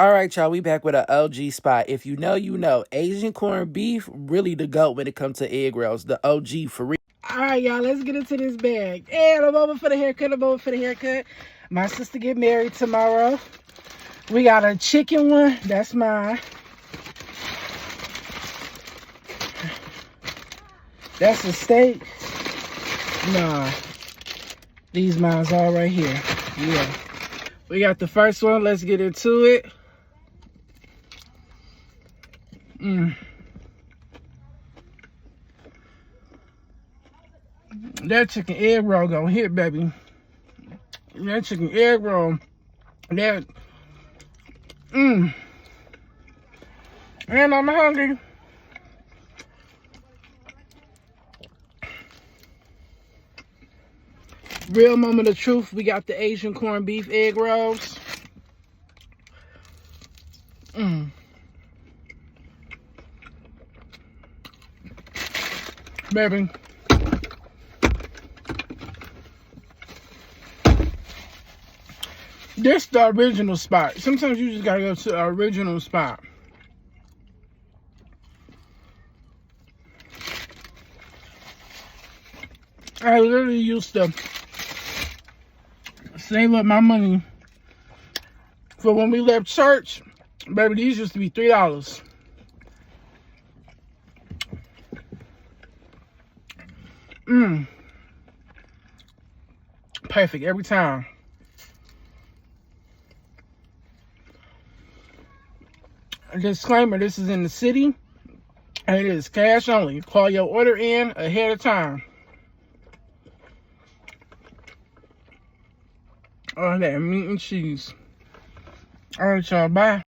All right, y'all, we back with an OG spot. If you know, you know. Asian corned beef, really the GOAT when it comes to egg rolls. The OG for real. All right, y'all, let's get into this bag. And I'm over for the haircut, My sister get married tomorrow. We got a chicken one. That's mine. That's a steak. Nah. These mine's all right here. Yeah. We got the first one. Let's get into it. That chicken egg roll gonna hit, baby. That chicken egg roll. That. And I'm hungry. Real moment of truth. We got the Asian corned beef egg rolls. Baby. This the original spot. Sometimes you just gotta go to the original spot. I literally used to save up my money for when we left church. Baby, these used to be $3. Perfect every time. A disclaimer, this is in the city and it is cash only. Call your order in ahead of time. Oh, that meat and cheese. All right, y'all, bye.